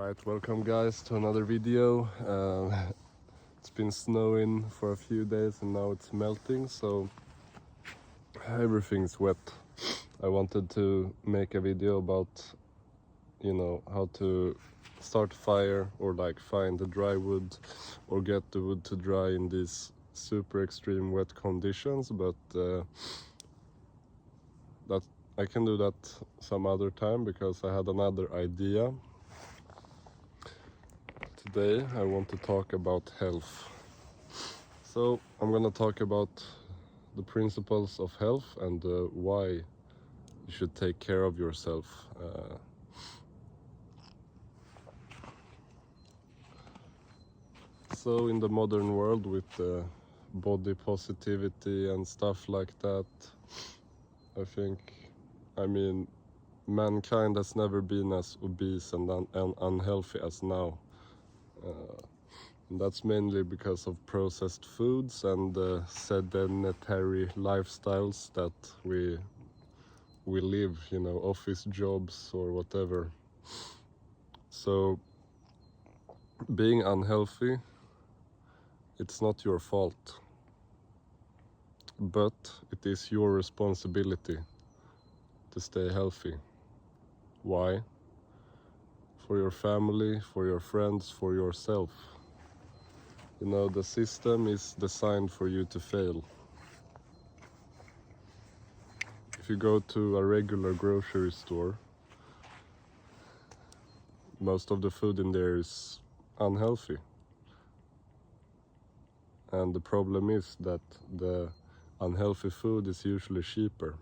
Alright, welcome guys to another video. It's been snowing for a few days and now it's melting, so everything's wet. I wanted to make a video about, how to start a fire or like find the dry wood or get the wood to dry in these super extreme wet conditions, but that I can do that some other time because I had another idea. Today I want to talk about health. So I'm gonna talk about the principles of health and why you should take care of yourself. So in the modern world with body positivity and stuff like that, I mean, mankind has never been as obese and unhealthy as now. And that's mainly because of processed foods and sedentary lifestyles that we live, office jobs or whatever. So being unhealthy, it's not your fault, but it is your responsibility to stay healthy. Why? For your family, for your friends, for yourself. The system is designed for you to fail. If you go to a regular grocery store, most of the food in there is unhealthy. And the problem is that the unhealthy food is usually cheaper.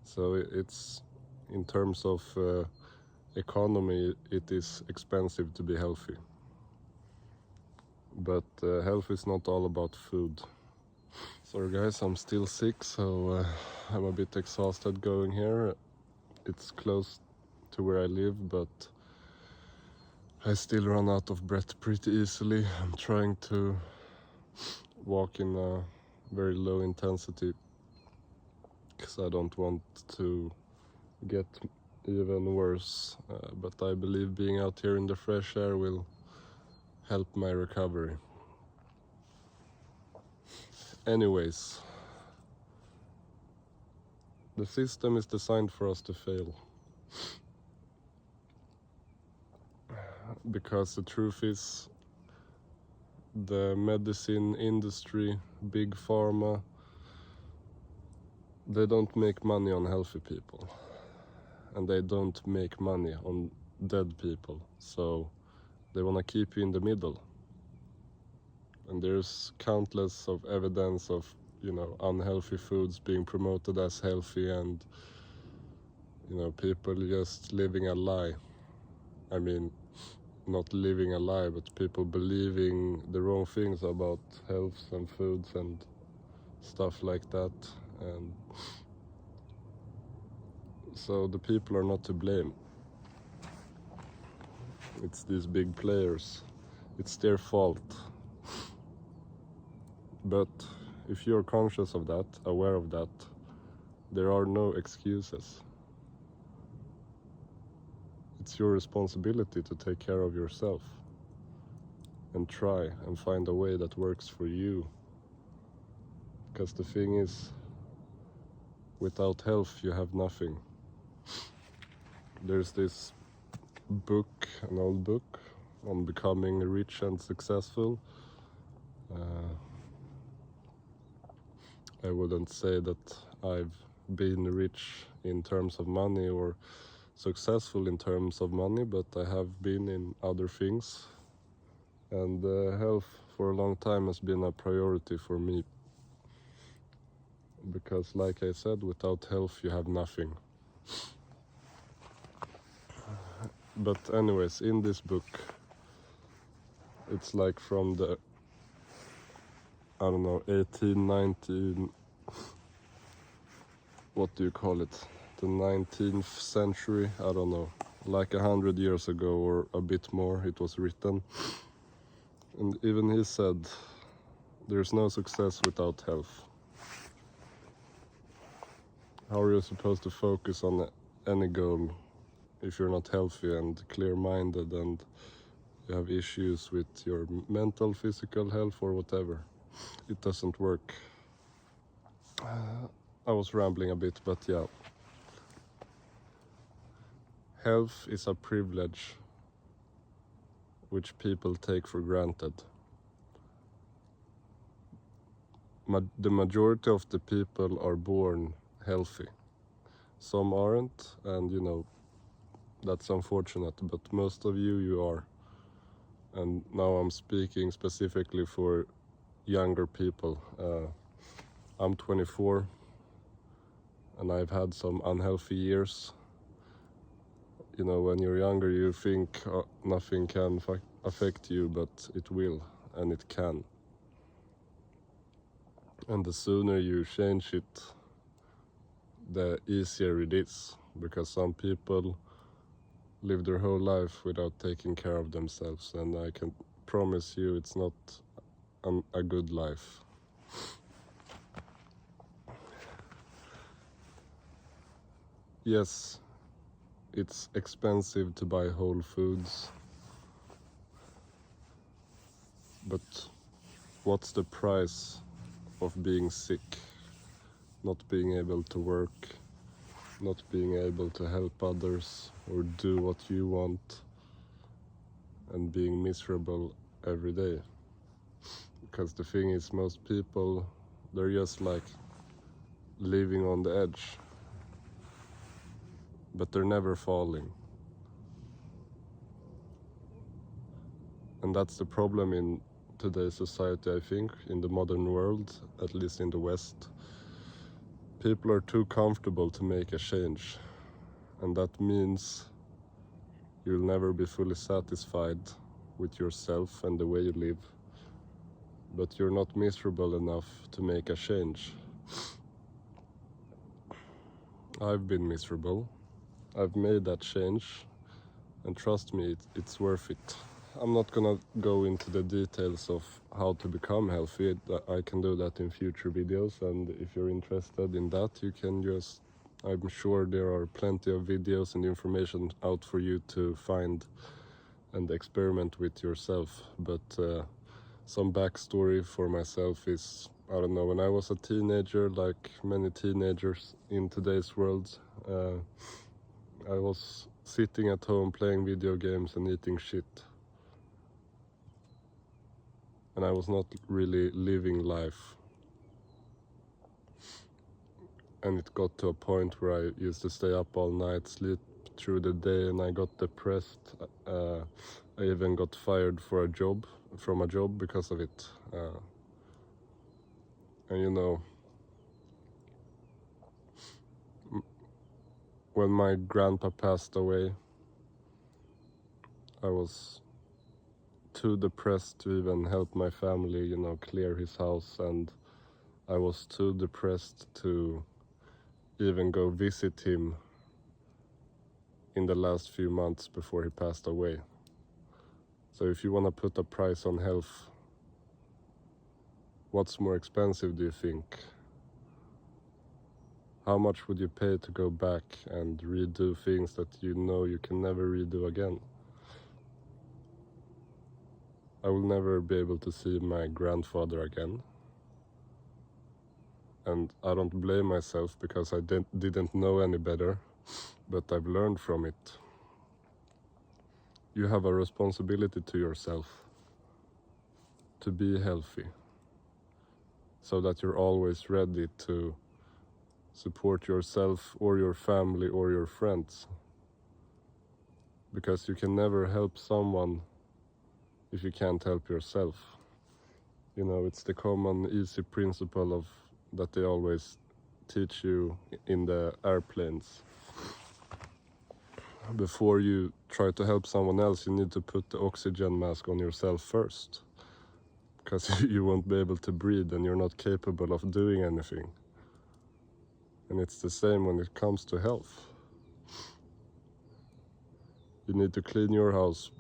So it's, in terms of economy, it is expensive to be healthy. But health is not all about food. Sorry guys, I'm still sick, so I'm a bit exhausted going here. It's close to where I live, but I still run out of breath pretty easily. I'm trying to walk in a very low intensity because I don't want to get even worse. But I believe being out here in the fresh air will help my recovery. Anyways, the system is designed for us to fail. Because the truth is, the medicine industry, big pharma, they don't make money on healthy people. And they don't make money on dead people. So they want to keep you in the middle. And there's countless of evidence of, unhealthy foods being promoted as healthy and, people just living a lie. I mean, not living a lie, but people believing the wrong things about health and foods and stuff like that. And so the people are not to blame. It's these big players. It's their fault. But if you're conscious of that, aware of that, there are no excuses. It's your responsibility to take care of yourself and try and find a way that works for you. Because the thing is, without health you have nothing. There's this book, an old book, on becoming rich and successful. I wouldn't say that I've been rich in terms of money or successful in terms of money, but I have been in other things. And health for a long time has been a priority for me. Because like I said, without health you have nothing. But anyways, in this book, it's like from the, 18, 19, what do you call it? The 19th century, I don't know, like 100 years ago or a bit more, it was written. And even he said, there's no success without health. How are you supposed to focus on any goal if you're not healthy and clear-minded and you have issues with your mental, physical health or whatever. It doesn't work. I was rambling a bit, but yeah. Health is a privilege which people take for granted. The majority of the people are born healthy. Some aren't, and that's unfortunate, but most of you are. And now I'm speaking specifically for younger people. I'm 24 and I've had some unhealthy years. When you're younger you think nothing can affect you, but it will, and it can. And the sooner you change it, the easier it is, because some people live their whole life without taking care of themselves, and I can promise you it's not a good life. Yes, it's expensive to buy whole foods, but what's the price of being sick, not being able to work, not being able to help others or do what you want, and being miserable every day? Because the thing is, most people, they're just like living on the edge, but they're never falling. And that's the problem in today's society, I think, in the modern world, at least in the West. People are too comfortable to make a change, and that means you'll never be fully satisfied with yourself and the way you live, but you're not miserable enough to make a change. I've been miserable. I've made that change, and trust me, it's worth it. I'm not gonna go into the details of how to become healthy. I can do that in future videos, and if you're interested in that, you can just, I'm sure there are plenty of videos and information out for you to find and experiment with yourself. But some backstory for myself is, I don't know, when I was a teenager, like many teenagers in today's world, I was sitting at home playing video games and eating shit. And I was not really living life. And it got to a point where I used to stay up all night, sleep through the day, and I got depressed. I even got fired from a job because of it. And when my grandpa passed away, I was too depressed to even help my family, clear his house, and I was too depressed to even go visit him in the last few months before he passed away. So if you want to put a price on health, what's more expensive, do you think? How much would you pay to go back and redo things that you know you can never redo again? I will never be able to see my grandfather again. And I don't blame myself, because I didn't know any better, but I've learned from it. You have a responsibility to yourself to be healthy, so that you're always ready to support yourself or your family or your friends. Because you can never help someone if you can't help yourself. It's the common easy principle of that they always teach you in the airplanes. Before you try to help someone else, you need to put the oxygen mask on yourself first, because you won't be able to breathe and you're not capable of doing anything. And it's the same when it comes to health. You need to clean your house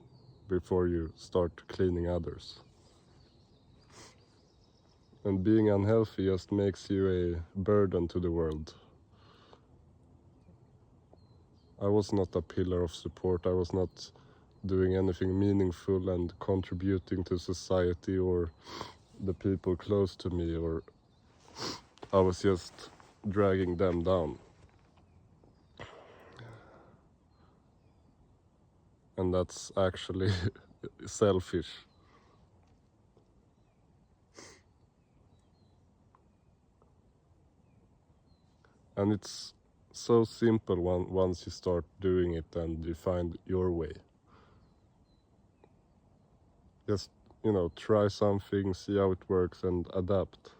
before you start cleaning others. And being unhealthy just makes you a burden to the world. I was not a pillar of support. I was not doing anything meaningful and contributing to society or the people close to me, or I was just dragging them down. And that's actually selfish. And it's so simple once you start doing it and you find your way. Just, try something, see how it works, and adapt.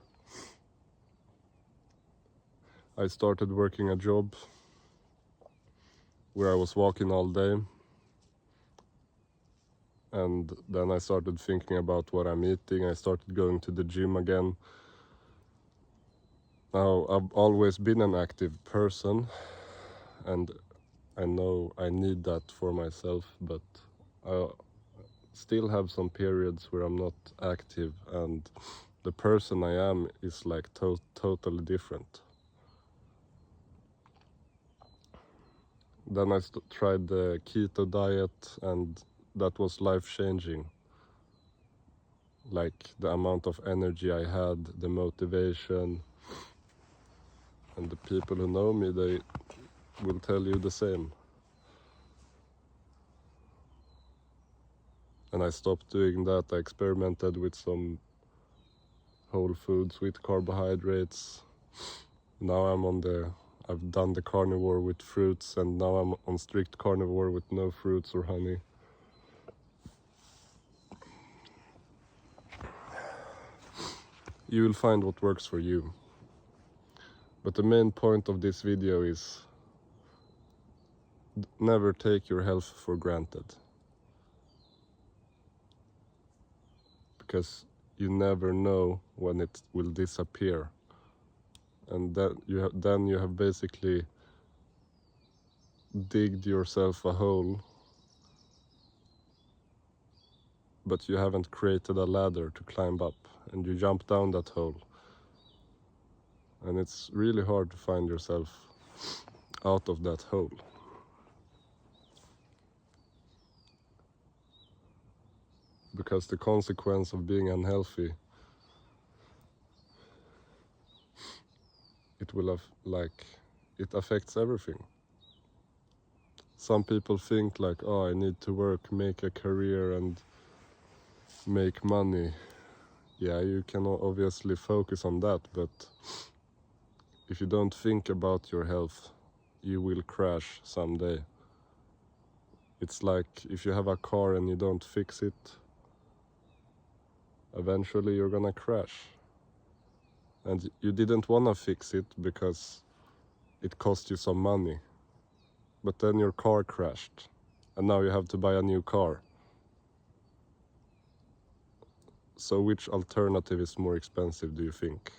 I started working a job where I was walking all day, and then I started thinking about what I'm eating. I started going to the gym again. Now, I've always been an active person, and I know I need that for myself, but I still have some periods where I'm not active, and the person I am is like totally different. Then I tried the keto diet, and that was life-changing. Like the amount of energy I had, the motivation, and the people who know me, they will tell you the same. And I stopped doing that. I experimented with some whole foods with carbohydrates. Now I've done the carnivore with fruits, and now I'm on strict carnivore with no fruits or honey. You will find what works for you. But the main point of this video is never take your health for granted. Because you never know when it will disappear. And then you have basically digged yourself a hole, but you haven't created a ladder to climb up, and you jump down that hole. And it's really hard to find yourself out of that hole. Because the consequence of being unhealthy, it affects everything. Some people think like, oh, I need to work, make a career and make money. Yeah, you can obviously focus on that, but if you don't think about your health, you will crash someday. It's like if you have a car and you don't fix it, eventually you're gonna crash. And you didn't wanna fix it because it cost you some money. But then your car crashed, and now you have to buy a new car. So which alternative is more expensive, do you think?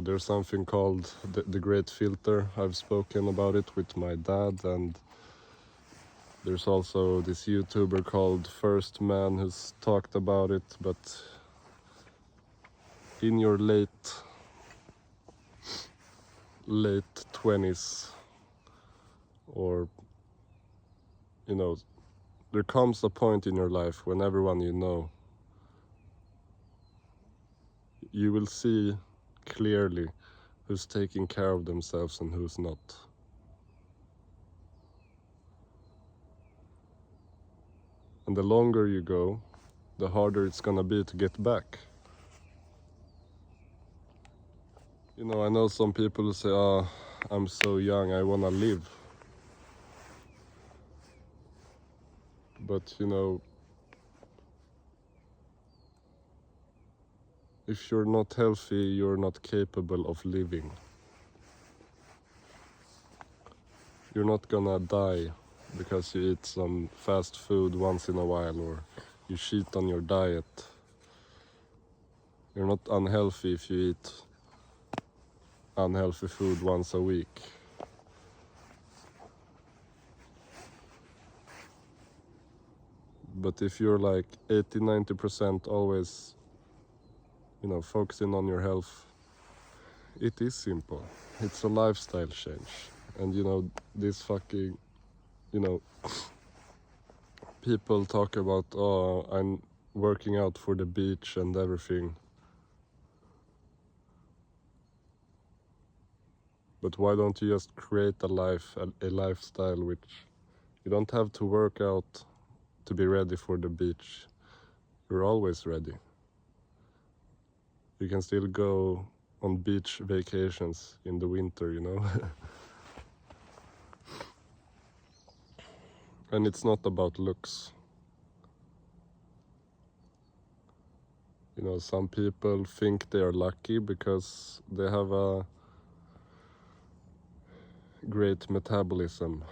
There's something called the Great Filter. I've spoken about it with my dad, and there's also this YouTuber called First Man who's talked about it. But in your late 20s, or there comes a point in your life when everyone you will see clearly who's taking care of themselves and who's not. And the longer you go, the harder it's gonna be to get back. I know some people who say, oh, I'm so young, I wanna live. But if you're not healthy, you're not capable of living. You're not gonna die because you eat some fast food once in a while, or you cheat on your diet. You're not unhealthy if you eat unhealthy food once a week. But if you're like 80-90% always, focusing on your health, it is simple. It's a lifestyle change. And this fucking, people talk about, oh, I'm working out for the beach and everything. But why don't you just create a lifestyle which you don't have to work out to be ready for the beach. You're always ready. You can still go on beach vacations in the winter, And it's not about looks. Some people think they are lucky because they have a great metabolism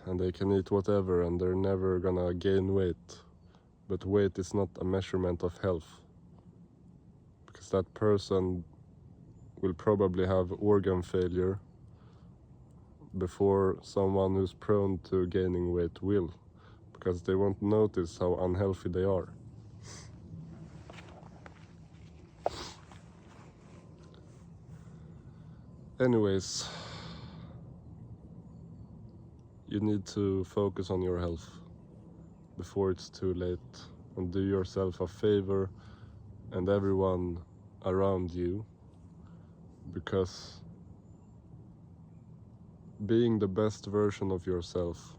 and they can eat whatever and they're never gonna gain weight. But weight is not a measurement of health, because that person will probably have organ failure before someone who's prone to gaining weight will, because they won't notice how unhealthy they are. Anyways, you need to focus on your health before it's too late, and do yourself a favor and everyone around you, because being the best version of yourself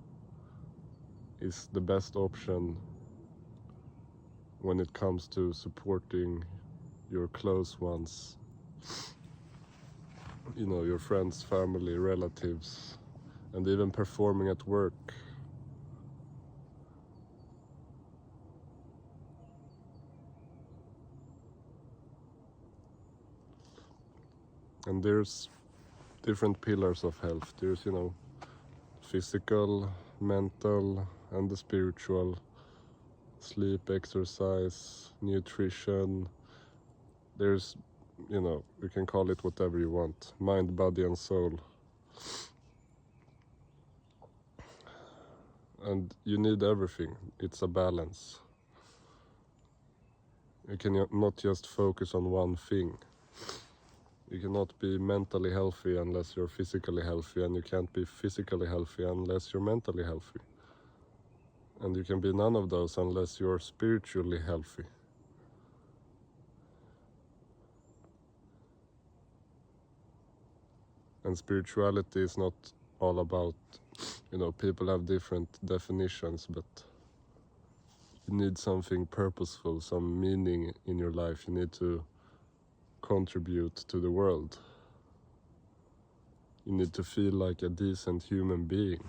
is the best option when it comes to supporting your close ones, your friends, family, relatives, and even performing at work. And there's different pillars of health. There's, physical, mental, and the spiritual. Sleep, exercise, nutrition. There's, you can call it whatever you want. Mind, body, and soul. And you need everything. It's a balance. You cannot just focus on one thing. You cannot be mentally healthy unless you're physically healthy, and you can't be physically healthy unless you're mentally healthy. And you can be none of those unless you're spiritually healthy. And spirituality is not all about, people have different definitions, but you need something purposeful, some meaning in your life. You need to contribute to the world. You need to feel like a decent human being.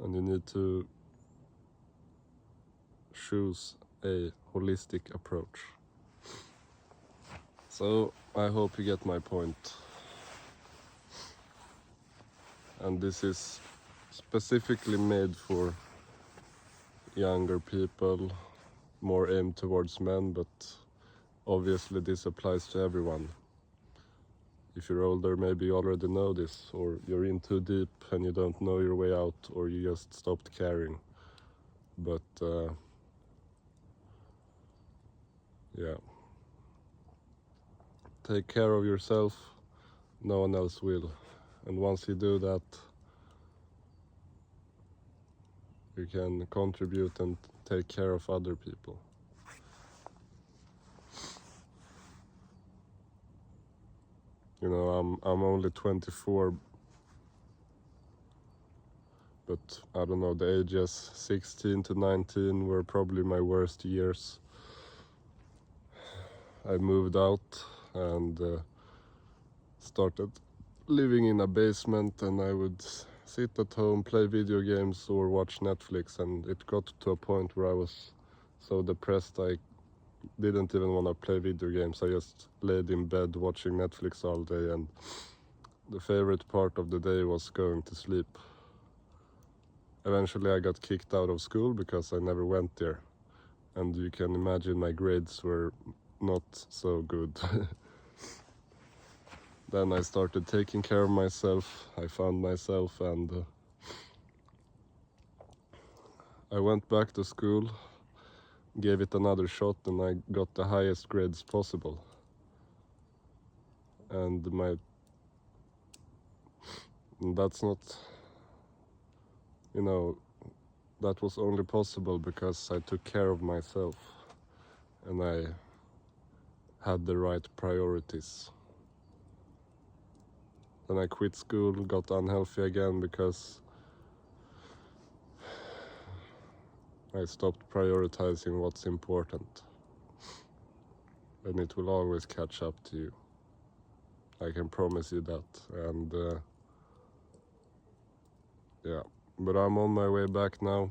And you need to choose a holistic approach. So I hope you get my point. And this is specifically made for younger people, more aimed towards men, but obviously this applies to everyone. If you're older, maybe you already know this, or you're in too deep and you don't know your way out, or you just stopped caring. But yeah, take care of yourself, no one else will. And once you do that, you can contribute and take care of other people. I'm only 24, but I don't know, the ages 16 to 19 were probably my worst years. I moved out and started living in a basement, and I would sit at home, play video games or watch Netflix, and it got to a point where I was so depressed I didn't even want to play video games. I just laid in bed watching Netflix all day, and the favorite part of the day was going to sleep. Eventually I got kicked out of school because I never went there, and you can imagine my grades were not so good. then I started taking care of myself. I found myself, and I went back to school, gave it another shot, and I got the highest grades possible. And that's not, you know, that was only possible because I took care of myself and I had the right priorities. Then I quit school, got unhealthy again because I stopped prioritizing what's important. And it will always catch up to you. I can promise you that. And yeah, but I'm on my way back now.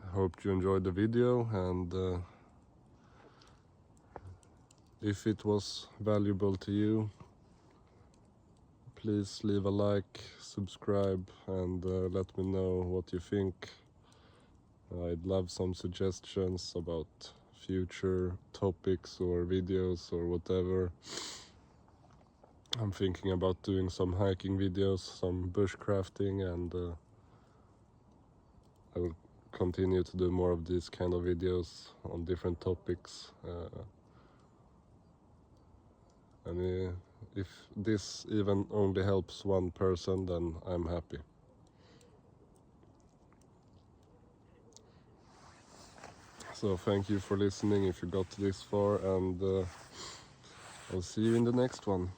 I hope you enjoyed the video, and if it was valuable to you, please leave a like, subscribe, and let me know what you think. I'd love some suggestions about future topics or videos or whatever. I'm thinking about doing some hiking videos, some bushcrafting, and I will continue to do more of these kind of videos on different topics. And if this even only helps one person, then I'm happy. So thank you for listening if you got this far, and I'll see you in the next one.